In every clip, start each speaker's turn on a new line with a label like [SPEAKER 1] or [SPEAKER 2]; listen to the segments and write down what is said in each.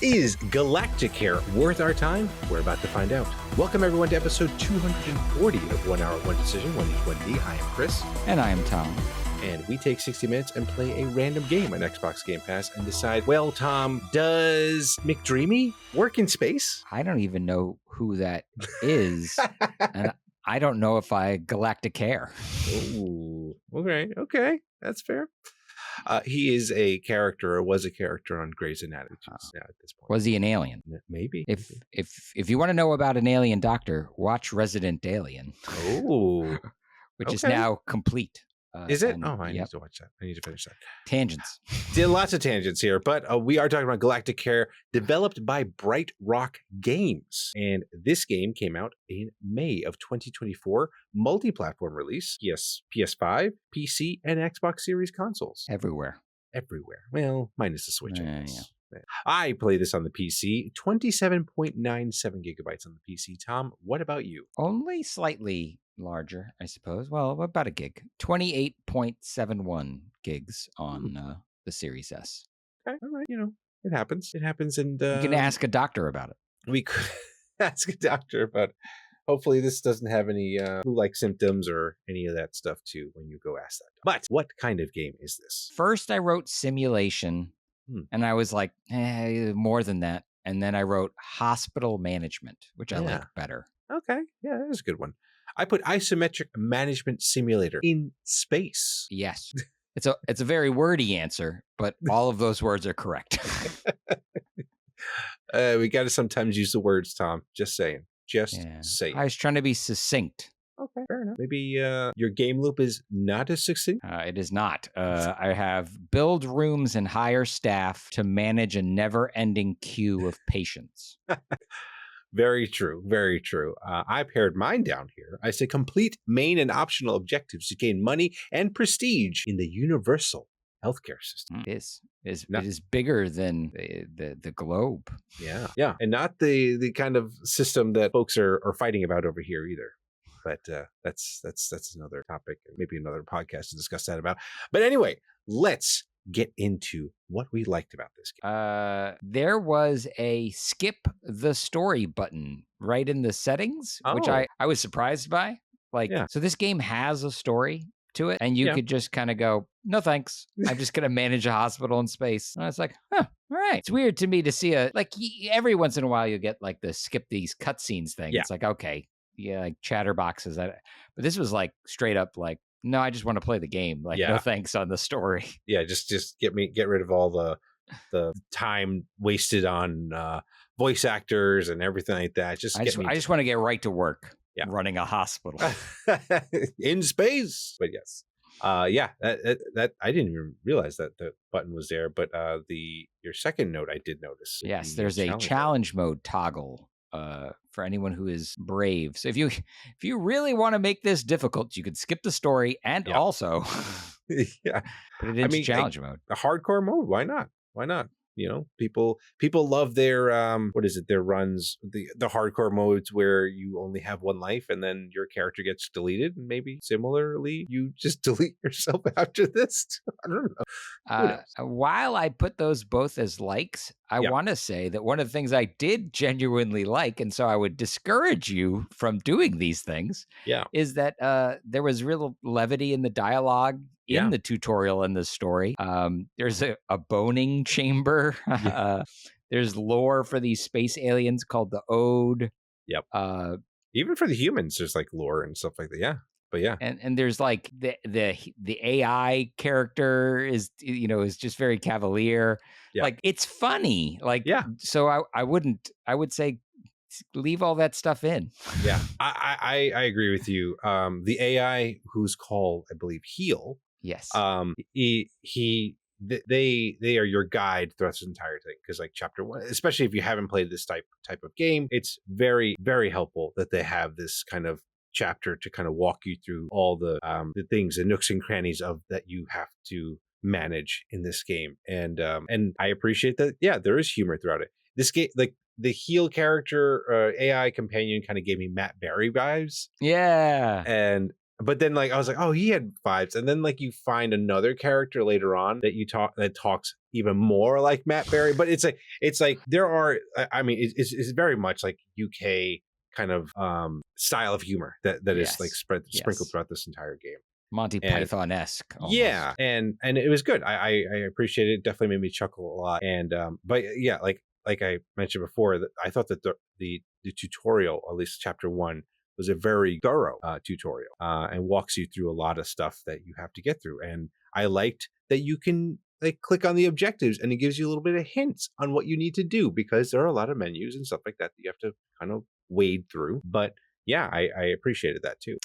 [SPEAKER 1] Is Galacticare worth our time? We're about to find out. Welcome everyone to episode 240 of 1 Hour, 1 Decision, 1D. I am Chris.
[SPEAKER 2] And I am Tom.
[SPEAKER 1] And we take 60 minutes and play a random game on Xbox Game Pass and decide, well, Tom, does McDreamy work in space?
[SPEAKER 2] I don't even know who that is. And I don't know if I Galacticare.
[SPEAKER 1] Ooh, okay. That's fair. He is a character, or was a character on Grey's Anatomy at this point.
[SPEAKER 2] Was he an alien?
[SPEAKER 1] Maybe.
[SPEAKER 2] If you want to know about an alien doctor, watch Resident Alien.
[SPEAKER 1] Oh.
[SPEAKER 2] Which is now complete.
[SPEAKER 1] Is it? I need to watch that. I need to finish that.
[SPEAKER 2] Tangents.
[SPEAKER 1] Did lots of tangents here, but we are talking about Galacticare, developed by Brightrock Games. And this game came out in May of 2024, multi-platform release, PS5, PC, and Xbox Series consoles.
[SPEAKER 2] Everywhere.
[SPEAKER 1] Well, minus the Switch.
[SPEAKER 2] Yeah.
[SPEAKER 1] I play this on the PC, 27.97 gigabytes on the PC. Tom, what about you?
[SPEAKER 2] Only slightly larger, I suppose. Well, about a gig. 28.71 gigs on the Series S.
[SPEAKER 1] Okay, all right. It happens. And
[SPEAKER 2] you can ask a doctor about it.
[SPEAKER 1] We could ask a doctor about it. Hopefully this doesn't have any flu-like symptoms or any of that stuff too when you go ask that. But what kind of game is this?
[SPEAKER 2] First, I wrote simulation, and I was like, more than that. And then I wrote hospital management, which I like better.
[SPEAKER 1] Okay, yeah, that is a good one. I put isometric management simulator in space.
[SPEAKER 2] Yes. It's a very wordy answer, but all of those words are correct.
[SPEAKER 1] We got to sometimes use the words, Tom. Just saying. Saying.
[SPEAKER 2] I was trying to be succinct.
[SPEAKER 1] Okay, fair enough. Maybe your game loop is not as succinct?
[SPEAKER 2] It is not. I have build rooms and hire staff to manage a never-ending queue of patients.
[SPEAKER 1] Very true. I pared mine down here. I say complete main and optional objectives to gain money and prestige in the universal healthcare system.
[SPEAKER 2] It is bigger than the globe.
[SPEAKER 1] Yeah. And not the kind of system that folks are fighting about over here either. But that's another topic, maybe another podcast to discuss that about. But anyway, let's get into what we liked about this game.
[SPEAKER 2] There was a skip the story button right in the settings, which I was surprised by. So this game has a story to it, and you could just kind of go, no thanks, I'm just going to manage a hospital in space. And I was like, all right. It's weird to me to see every once in a while you get like the skip these cutscenes thing. It's like, okay, like chatterboxes. But this was like straight up like, no, I just want to play the game. No thanks on the story.
[SPEAKER 1] Yeah, just get rid of all the time wasted on voice actors and everything like that. I
[SPEAKER 2] just want to get right to work. Running a hospital
[SPEAKER 1] in space. But yes, that I didn't even realize that the button was there. But your second note I did notice.
[SPEAKER 2] Yes, there's a challenge mode toggle. For anyone who is brave. So if you really want to make this difficult, you could skip the story and also put it into challenge mode.
[SPEAKER 1] A hardcore mode. Why not? People love their their runs, the hardcore modes where you only have one life and then your character gets deleted, and maybe similarly you just delete yourself after this. I don't know.
[SPEAKER 2] While I put those both as likes, I want to say that one of the things I did genuinely like, and so I would discourage you from doing these things, is that there was real levity in the dialogue in the tutorial in the story. There's a boning chamber. There's lore for these space aliens called the Ode.
[SPEAKER 1] Yep. Even for the humans, there's like lore and stuff like that. Yeah. But yeah.
[SPEAKER 2] And there's like the AI character is just very cavalier. Yeah. Like it's funny. So I would say leave all that stuff in.
[SPEAKER 1] Yeah. I agree with you. The AI who's called, I believe, Heal.
[SPEAKER 2] Yes.
[SPEAKER 1] They are your guide throughout this entire thing, because like chapter 1, especially if you haven't played this type of game, it's very, very helpful that they have this kind of chapter to kind of walk you through all the things, the nooks and crannies of that you have to manage in this game. And I appreciate that. Yeah, there is humor throughout it. This game, like the Heal character, AI companion, kind of gave me Matt Berry vibes.
[SPEAKER 2] Yeah.
[SPEAKER 1] And But then like I was like, oh, he had vibes. And then like you find another character later on that talks even more like Matt Berry. But it's like there are, I mean, it's very much like UK kind of style of humor that is like sprinkled throughout this entire game.
[SPEAKER 2] Monty Python-esque almost.
[SPEAKER 1] Yeah, and it was good. I appreciate it. Definitely made me chuckle a lot. And but yeah, like I mentioned before, that I thought that the tutorial, at least chapter 1, was a very thorough tutorial and walks you through a lot of stuff that you have to get through. And I liked that you can like click on the objectives and it gives you a little bit of hints on what you need to do, because there are a lot of menus and stuff like that you have to kind of wade through. But yeah, I appreciated that too.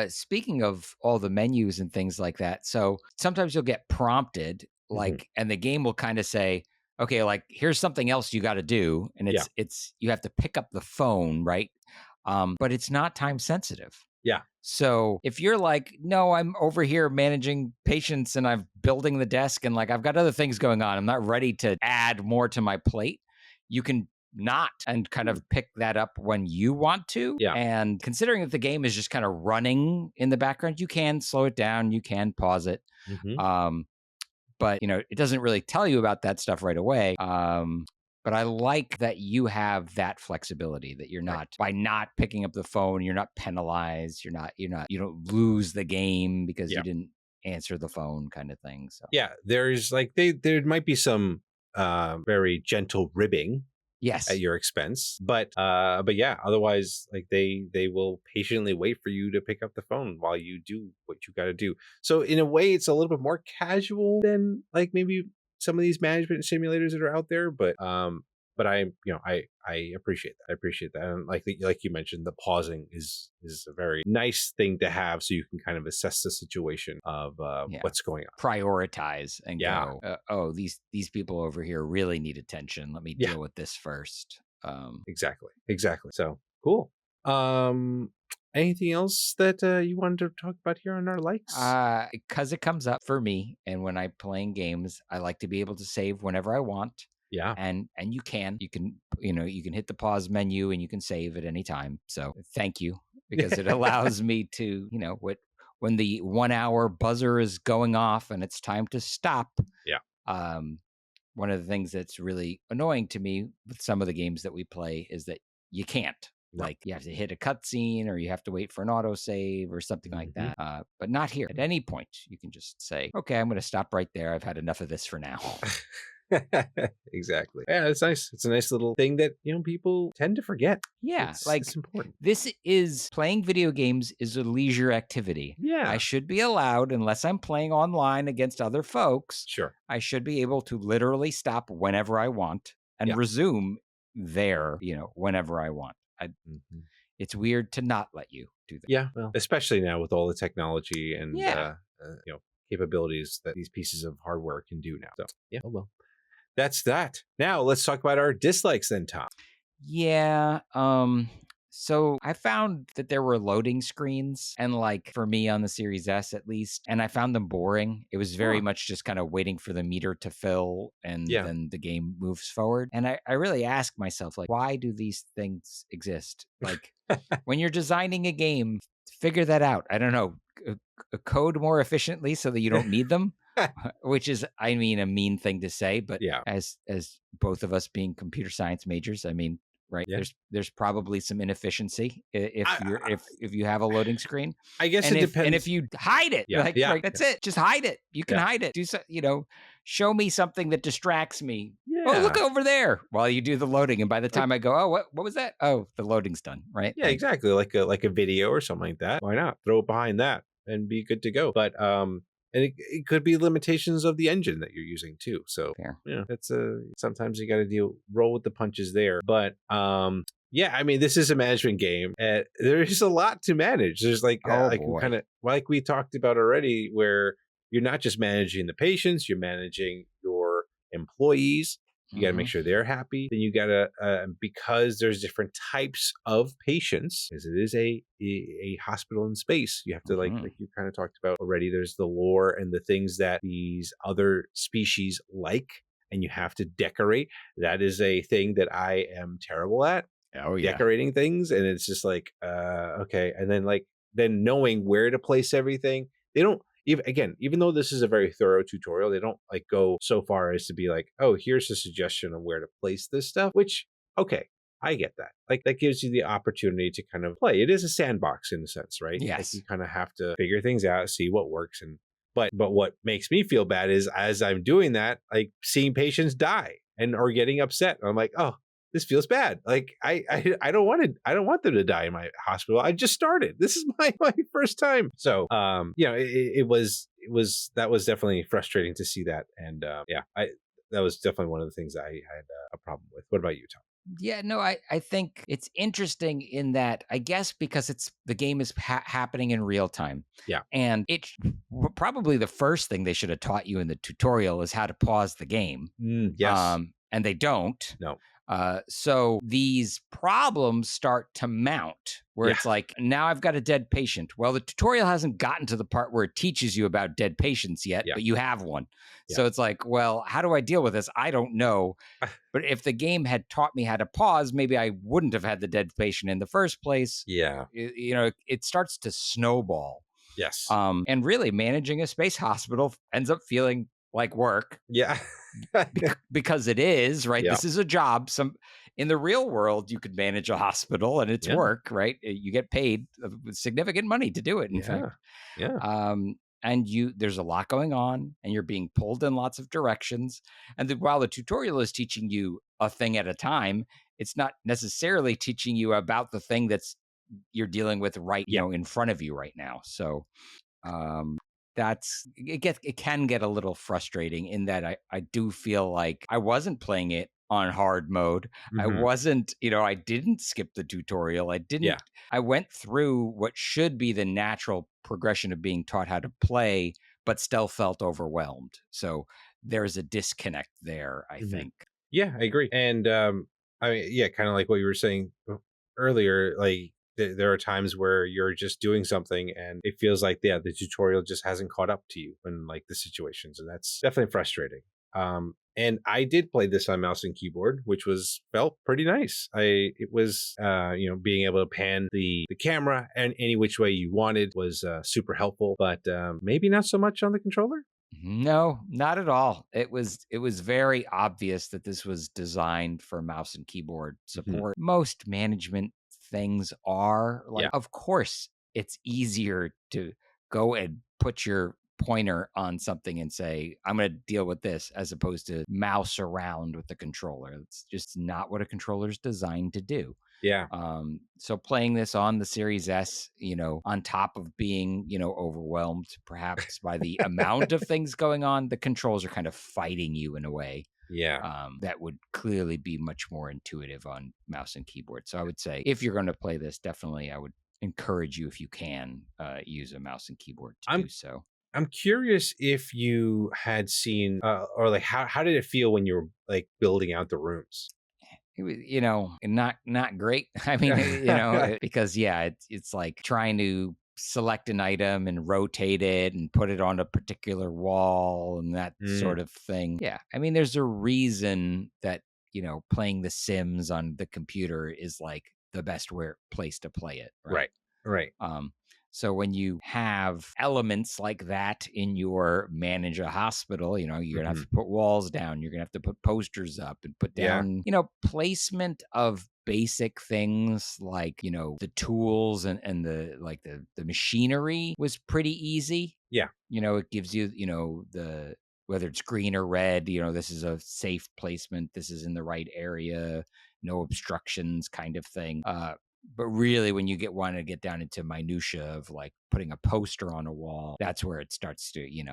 [SPEAKER 2] Speaking of all the menus and things like that, so sometimes you'll get prompted, like, and the game will kind of say, okay, like here's something else you got to do, and it's you have to pick up the phone, right? But it's not time sensitive.
[SPEAKER 1] Yeah.
[SPEAKER 2] So if you're like, no, I'm over here managing patients and I'm building the desk and like I've got other things going on, I'm not ready to add more to my plate, you can not and kind of pick that up when you want to.
[SPEAKER 1] Yeah.
[SPEAKER 2] And considering that the game is just kind of running in the background, you can slow it down, you can pause it. But you know, it doesn't really tell you about that stuff right away. But I like that you have that flexibility, that you're not, by not picking up the phone, you're not penalized. You don't lose the game because you didn't answer the phone, kind of thing. So
[SPEAKER 1] yeah, there's like there might be some very gentle ribbing at your expense, but yeah, otherwise like they will patiently wait for you to pick up the phone while you do what you got to do. So in a way, it's a little bit more casual than like maybe some of these management simulators that are out there, but I appreciate that. I appreciate that. And like you mentioned, the pausing is a very nice thing to have, so you can kind of assess the situation of what's going on,
[SPEAKER 2] prioritize, and go, oh, these people over here really need attention. Let me deal with this first.
[SPEAKER 1] Exactly. So cool. Anything else that you wanted to talk about here on our likes?
[SPEAKER 2] Because it comes up for me, and when I'm playing games, I like to be able to save whenever I want.
[SPEAKER 1] Yeah.
[SPEAKER 2] And you can hit the pause menu and you can save at any time. So thank you, because it allows me to, when the 1 hour buzzer is going off and it's time to stop.
[SPEAKER 1] Yeah.
[SPEAKER 2] One of the things that's really annoying to me with some of the games that we play is that you can't. Like you have to hit a cutscene, or you have to wait for an autosave or something like that. But not here. At any point, you can just say, okay, I'm going to stop right there. I've had enough of this for now.
[SPEAKER 1] Exactly. Yeah, it's nice. It's a nice little thing that people tend to forget.
[SPEAKER 2] Yeah,
[SPEAKER 1] it's important.
[SPEAKER 2] This is playing video games is a leisure activity.
[SPEAKER 1] Yeah,
[SPEAKER 2] I should be allowed, unless I'm playing online against other folks.
[SPEAKER 1] Sure,
[SPEAKER 2] I should be able to literally stop whenever I want and resume there. Whenever I want. It's weird to not let you do that.
[SPEAKER 1] Yeah, well, especially now with all the technology and capabilities that these pieces of hardware can do now. So yeah, oh well. That's that. Now let's talk about our dislikes then, Tom.
[SPEAKER 2] Yeah. So I found that there were loading screens, and like for me on the Series S at least, and I found them boring. It was very much just kind of waiting for the meter to fill, and then the game moves forward. And I really ask myself, like, why do these things exist? Like when you're designing a game, figure that out. I don't know, code more efficiently so that you don't need them. Which is, I mean, a mean thing to say, but as both of us being computer science majors, I mean, right? Yeah. There's probably some inefficiency if you have a loading screen.
[SPEAKER 1] I guess it depends.
[SPEAKER 2] And if you hide it, that's it. Just hide it. You can hide it. Do so, show me something that distracts me. Yeah. Oh, look over there while you do the loading, and by the time I go, oh, what was that? Oh, the loading's done, right?
[SPEAKER 1] Yeah, exactly. Like a video or something like that. Why not throw it behind that and be good to go? But and it could be limitations of the engine that you're using too. So that's sometimes you got to roll with the punches there. But yeah, I mean, this is a management game. There's a lot to manage. There's like we talked about already, where you're not just managing the patients, you're managing your employees. You got to make sure they're happy. Then you got to, because there's different types of patients, because it is a hospital in space, you have to like you kind of talked about already, there's the lore and the things that these other species like, and you have to decorate. That is a thing that I am terrible at.
[SPEAKER 2] Oh yeah.
[SPEAKER 1] Decorating things. And it's just like, okay. And then like then knowing where to place everything. They don't even though this is a very thorough tutorial, they don't like go so far as to be like, oh, here's a suggestion on where to place this stuff, which, okay, I get that. Like, that gives you the opportunity to kind of play. It is a sandbox in a sense, right?
[SPEAKER 2] Yes.
[SPEAKER 1] Like, you kind of have to figure things out, see what works. But what makes me feel bad is as I'm doing that, like seeing patients die and or getting upset. I'm like, oh, this feels bad. Like I don't want them to die in my hospital. I just started. This is my first time. So it was that was definitely frustrating to see that. And that was definitely one of the things I had a problem with. What about you, Tom?
[SPEAKER 2] Yeah, no, I think it's interesting in that, I guess because the game is happening in real time.
[SPEAKER 1] Yeah.
[SPEAKER 2] And probably the first thing they should have taught you in the tutorial is how to pause the game.
[SPEAKER 1] Yes.
[SPEAKER 2] And they don't.
[SPEAKER 1] No.
[SPEAKER 2] So these problems start to mount where it's like, now I've got a dead patient. Well, the tutorial hasn't gotten to the part where it teaches you about dead patients yet, but you have one. Yeah. So it's like, well, how do I deal with this? I don't know. But if the game had taught me how to pause, maybe I wouldn't have had the dead patient in the first place.
[SPEAKER 1] Yeah.
[SPEAKER 2] It starts to snowball.
[SPEAKER 1] Yes.
[SPEAKER 2] And really managing a space hospital ends up feeling like work.
[SPEAKER 1] Yeah.
[SPEAKER 2] Because it is, right? Yeah. This is a job. In the real world, you could manage a hospital and it's work, right? You get paid significant money to do it, in fact.
[SPEAKER 1] Yeah.
[SPEAKER 2] And there's a lot going on and you're being pulled in lots of directions. And while the tutorial is teaching you a thing at a time, it's not necessarily teaching you about the thing you're dealing with in front of you right now. So it can get a little frustrating in that I do feel like I wasn't playing it on hard mode. Mm-hmm. I wasn't, I didn't skip the tutorial. I went through what should be the natural progression of being taught how to play, but still felt overwhelmed. So there's a disconnect there, I think.
[SPEAKER 1] Yeah, I agree. And kind of like what you were saying earlier, like there are times where you're just doing something and it feels like, the tutorial just hasn't caught up to you in like the situations. And that's definitely frustrating. And I did play this on mouse and keyboard, which felt pretty nice. It was being able to pan the camera and any which way you wanted was super helpful, but maybe not so much on the controller.
[SPEAKER 2] No, not at all. It was very obvious that this was designed for mouse and keyboard support. Mm-hmm. Most management things are like, of course, it's easier to go and put your pointer on something and say, I'm going to deal with this, as opposed to mouse around with the controller. It's just not what a controller is designed to do.
[SPEAKER 1] Yeah.
[SPEAKER 2] So playing this on the Series S, on top of being, overwhelmed perhaps by the amount of things going on, the controls are kind of fighting you in a way.
[SPEAKER 1] Yeah.
[SPEAKER 2] That would clearly be much more intuitive on mouse and keyboard. So I would say if you're going to play this, definitely I would encourage you, if you can, use a mouse and keyboard to do so.
[SPEAKER 1] I'm curious if you had seen or like how did it feel when you were like building out the rooms?
[SPEAKER 2] It was, not great. I mean, because it's like trying to select an item and rotate it and put it on a particular wall and that sort of thing. Yeah. I mean, there's a reason that, playing The Sims on the computer is like the best place to play it.
[SPEAKER 1] Right.
[SPEAKER 2] So when you have elements like that in your manage a hospital, you're going to have to put walls down. You're going to have to put posters up and put down, placement of basic things like, the tools and the machinery was pretty easy.
[SPEAKER 1] Yeah.
[SPEAKER 2] It gives you, whether it's green or red, this is a safe placement. This is in the right area, no obstructions kind of thing. But really, when you want to get down into minutia of like putting a poster on a wall, that's where it starts to, be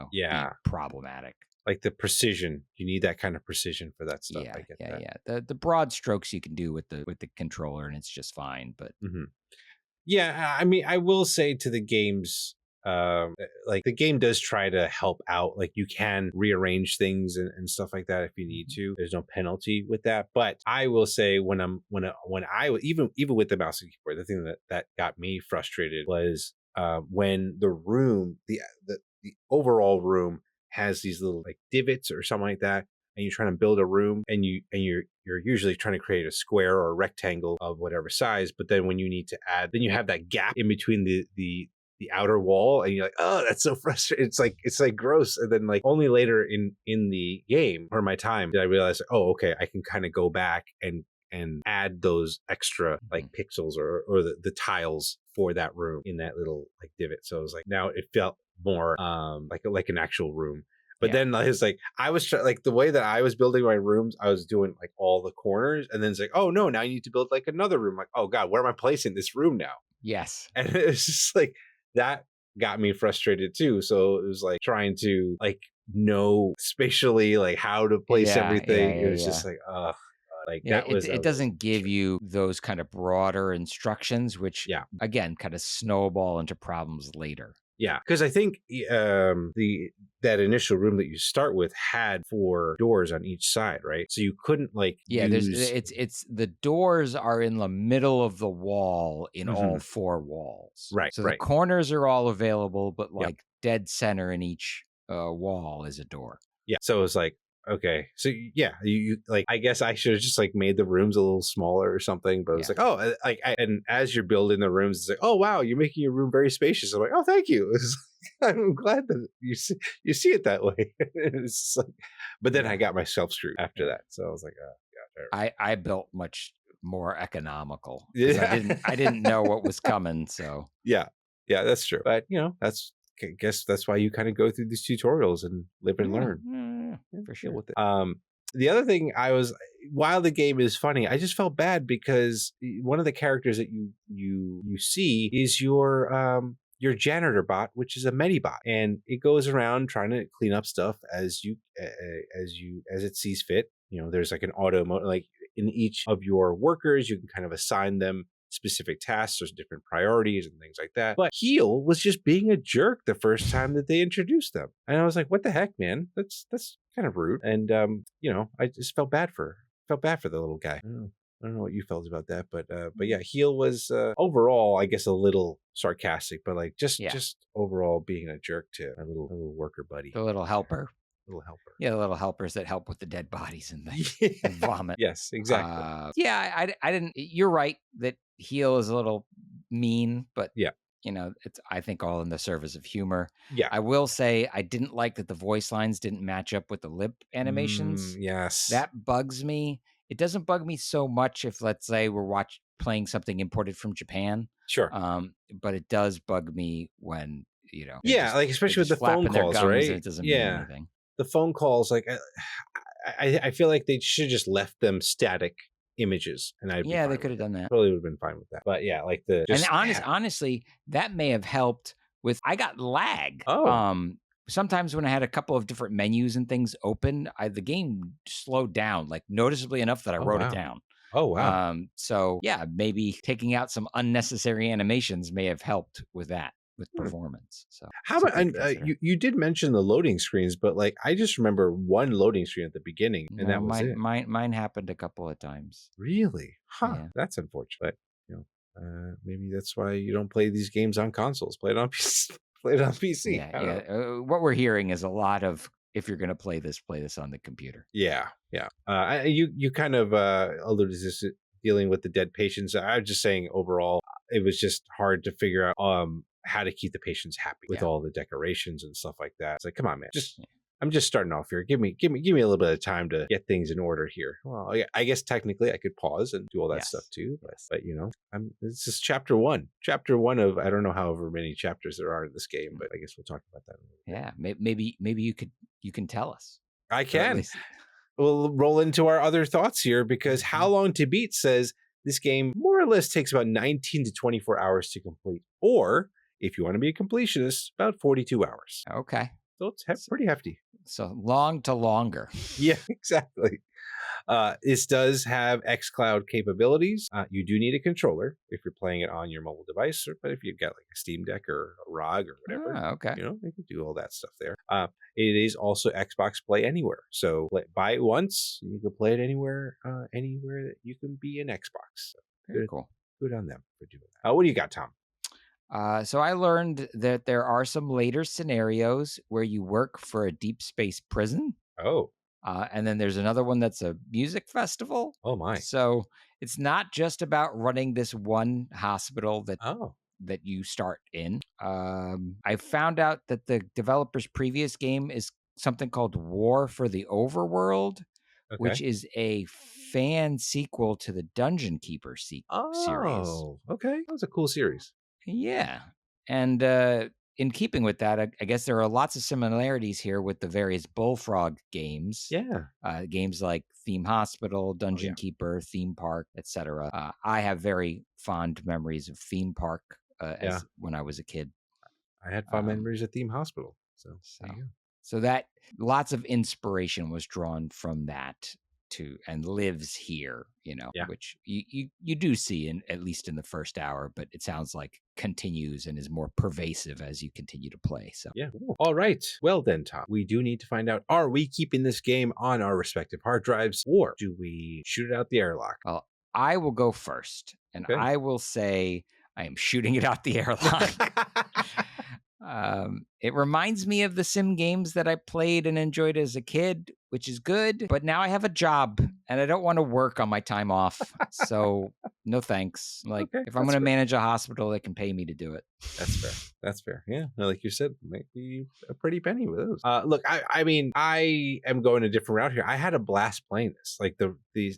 [SPEAKER 2] problematic.
[SPEAKER 1] Like the precision, you need that kind of precision for that stuff.
[SPEAKER 2] Yeah,
[SPEAKER 1] I get that.
[SPEAKER 2] The broad strokes you can do with the controller, and it's just fine. But
[SPEAKER 1] yeah, I mean, I will say to the games, like the game does try to help out. Like you can rearrange things and stuff like that if you need to. There's no penalty with that. But I will say when I even with the mouse and keyboard, the thing that got me frustrated was when the room, the overall room has these little like divots or something like that, and you're trying to build a room, and you're usually trying to create a square or a rectangle of whatever size. But then when you need to add, then you have that gap in between the outer wall, and you're like, oh, that's so frustrating. It's like gross. And then like only later in the game or my time did I realize, oh, okay, I can kind of go back and add those extra like pixels or the tiles for that room in that little like divot. So it was like, now it felt more like an actual room. But then I was like, like the way that I was building my rooms, I was doing like all the corners, and then it's like, oh no, now you need to build like another room. Like, oh God, where am I placing this room now?
[SPEAKER 2] Yes.
[SPEAKER 1] And it was just like, that got me frustrated too. So it was like trying to like know spatially like how to place everything. It was just like, like that was
[SPEAKER 2] it doesn't give you those kind of broader instructions, which again kind of snowball into problems later.
[SPEAKER 1] Yeah, because I think that initial room that you start with had 4 doors on each side, right? So you couldn't like
[SPEAKER 2] it's the doors are in the middle of the wall in all 4 walls,
[SPEAKER 1] right?
[SPEAKER 2] So the corners are all available, but like dead center in each wall is a door.
[SPEAKER 1] Yeah, so it was like, okay, so yeah, you like, I guess I should have just like made the rooms a little smaller or something, but it was like, oh, and as you're building the rooms, it's like, oh wow, you're making your room very spacious. I'm like, oh, thank you. I'm glad that you see it that way. It's like, but then I got myself screwed after that, so I was like, oh
[SPEAKER 2] God. I built much more economical because I didn't know what was coming. So
[SPEAKER 1] yeah, that's true. But I guess that's why you kind of go through these tutorials and live and learn.
[SPEAKER 2] For sure.
[SPEAKER 1] With it. The other thing while the game is funny, I just felt bad because one of the characters that you see is your janitor bot, which is a Medibot, and it goes around trying to clean up stuff as it sees fit. There's like an auto mode, like in each of your workers, you can kind of assign them specific tasks. There's different priorities and things like that. But Heel was just being a jerk the first time that they introduced them, and I was like, "What the heck, man? That's kind of rude." And I just felt bad for the little guy. I don't know what you felt about that, but yeah, Heel was overall, I guess, a little sarcastic, but like just overall being a jerk to a little worker buddy,
[SPEAKER 2] the little helper.
[SPEAKER 1] Yeah,
[SPEAKER 2] the little helpers that help with the dead bodies and the vomit.
[SPEAKER 1] Yes, exactly.
[SPEAKER 2] I didn't. You're right that Heel is a little mean, but it's, I think, all in the service of humor.
[SPEAKER 1] Yeah,
[SPEAKER 2] I will say I didn't like that the voice lines didn't match up with the lip animations.
[SPEAKER 1] Yes,
[SPEAKER 2] that bugs me. It doesn't bug me so much if, let's say, we're playing something imported from Japan.
[SPEAKER 1] Sure.
[SPEAKER 2] But it does bug me when
[SPEAKER 1] like especially with the phone calls, right?
[SPEAKER 2] It doesn't mean anything.
[SPEAKER 1] The phone calls, like I feel like they should have just left them static images, and
[SPEAKER 2] they could have done that.
[SPEAKER 1] Totally would have been fine with that. But yeah, like
[SPEAKER 2] honestly, that may have helped with. I got lag. Sometimes when I had a couple of different menus and things open, the game slowed down like noticeably enough that I wrote it down.
[SPEAKER 1] Oh wow.
[SPEAKER 2] So yeah, maybe taking out some unnecessary animations may have helped with that. With performance. So
[SPEAKER 1] how about you did mention the loading screens, but like I just remember one loading screen at the beginning, and that was it.
[SPEAKER 2] Mine happened a couple of times.
[SPEAKER 1] Really? Huh. Yeah. That's unfortunate. Maybe that's why you don't play these games on consoles. Play it on PC. Play it on PC.
[SPEAKER 2] Yeah. What we're hearing is a lot of, if you're going to play this on the computer.
[SPEAKER 1] Yeah. You kind of alluded to this, dealing with the dead patients. I was just saying overall, it was just hard to figure out how to keep the patients happy with all the decorations and stuff like that. It's like, come on, man. I'm just starting off here. Give me a little bit of time to get things in order here. Well, I guess technically I could pause and do all that stuff too. But this is chapter 1. Chapter 1 of, I don't know however many chapters there are in this game, but I guess we'll talk about that in a little bit.
[SPEAKER 2] Maybe you can tell us.
[SPEAKER 1] I can. We'll roll into our other thoughts here, because How Long to Beat says this game more or less takes about 19 to 24 hours to complete, or if you want to be a completionist, about 42 hours.
[SPEAKER 2] Okay.
[SPEAKER 1] So it's pretty hefty.
[SPEAKER 2] So long to longer.
[SPEAKER 1] Yeah, exactly. This does have xCloud capabilities. You do need a controller if you're playing it on your mobile device, but if you've got like a Steam Deck or a ROG or whatever,
[SPEAKER 2] okay,
[SPEAKER 1] you can do all that stuff there. It is also Xbox Play Anywhere. So buy it once, you can play it anywhere that you can be an Xbox. So
[SPEAKER 2] very cool.
[SPEAKER 1] Good on them for doing that. What do you got, Tom?
[SPEAKER 2] So I learned that there are some later scenarios where you work for a deep space prison.
[SPEAKER 1] Oh.
[SPEAKER 2] And then there's another one that's a music festival.
[SPEAKER 1] Oh, my.
[SPEAKER 2] So it's not just about running this one hospital that you start in. I found out that the developer's previous game is something called War for the Overworld, which is a fan sequel to the Dungeon Keeper series.
[SPEAKER 1] Oh, okay. That was a cool series.
[SPEAKER 2] Yeah. And in keeping with that, I guess there are lots of similarities here with the various Bullfrog games.
[SPEAKER 1] Yeah.
[SPEAKER 2] Games like Theme Hospital, Dungeon Keeper, Theme Park, etc. I have very fond memories of Theme Park as when I was a kid.
[SPEAKER 1] I had fond memories of Theme Hospital.
[SPEAKER 2] So that lots of inspiration was drawn from that and lives here, which you do see at least in the first hour, but it sounds like continues and is more pervasive as you continue to play. So
[SPEAKER 1] all right. Well then, Tom, we do need to find out, are we keeping this game on our respective hard drives, or do we shoot it out the airlock?
[SPEAKER 2] Well, I will go first, and I will say I am shooting it out the airlock. It reminds me of the sim games that I played and enjoyed as a kid, which is good, but now I have a job and I don't want to work on my time off. So no thanks. If I'm going to manage a hospital, they can pay me to do it.
[SPEAKER 1] That's fair. Yeah. Like you said, might be a pretty penny with those. Look, I mean, I am going a different route here. I had a blast playing this.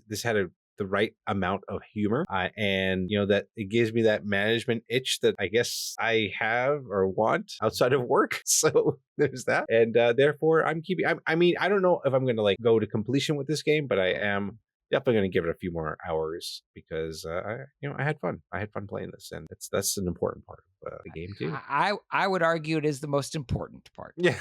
[SPEAKER 1] This had the right amount of humor, and that it gives me that management itch that I guess I have or want outside of work. So there's that, and therefore I'm keeping. I mean, I don't know if I'm going to go to completion with this game, but I am definitely going to give it a few more hours because I had fun. I had fun playing this, and that's an important part of the game too.
[SPEAKER 2] I would argue it is the most important part.
[SPEAKER 1] Yeah.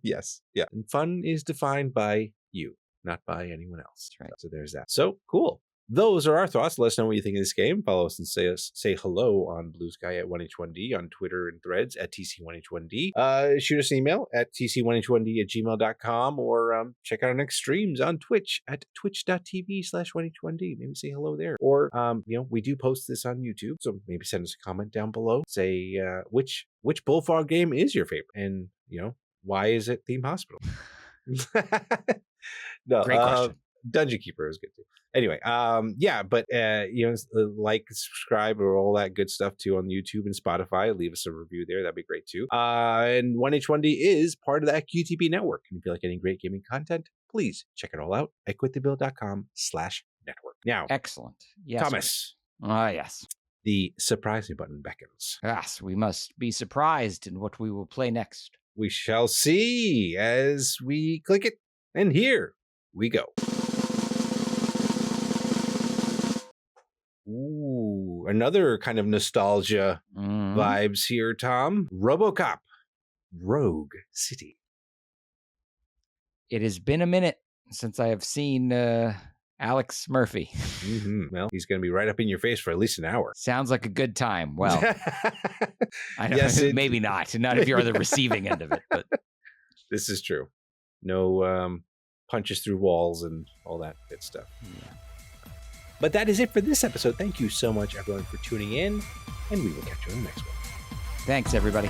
[SPEAKER 1] Yes. Yeah. And fun is defined by you, not by anyone else.
[SPEAKER 2] Right.
[SPEAKER 1] So there's that. So cool. Those are our thoughts. Let us know what you think of this game. Follow us and say hello on Blue Sky at 1H1D, on Twitter and Threads at TC1H1D. Shoot us an email at TC1H1D@gmail.com, or check out our next streams on Twitch at twitch.tv/1H1D. Maybe say hello there. Or, we do post this on YouTube, so maybe send us a comment down below. Say which Bullfrog game is your favorite, and why is it Theme Hospital? No,
[SPEAKER 2] great question.
[SPEAKER 1] Dungeon Keeper is good too. Anyway, but like, subscribe, or all that good stuff too on YouTube and Spotify. Leave us a review there. That'd be great too. And 1H1D is part of that QTB network. And if you like any great gaming content, please check it all out at quitthebill.com/network. Now,
[SPEAKER 2] excellent. Yes,
[SPEAKER 1] Thomas.
[SPEAKER 2] Yes.
[SPEAKER 1] The surprise me button beckons.
[SPEAKER 2] Yes, we must be surprised in what we will play next.
[SPEAKER 1] We shall see as we click it. And here we go. Ooh, another kind of nostalgia vibes here, Tom. RoboCop, Rogue City.
[SPEAKER 2] It has been a minute since I have seen Alex Murphy.
[SPEAKER 1] Well, he's going to be right up in your face for at least an hour.
[SPEAKER 2] Sounds like a good time. Well, I know, yes, maybe not if you're on the receiving end of it. But
[SPEAKER 1] this is true. No punches through walls and all that good stuff.
[SPEAKER 2] Yeah.
[SPEAKER 1] But that is it for this episode. Thank you so much, everyone, for tuning in, and we will catch you in the next one.
[SPEAKER 2] Thanks, everybody.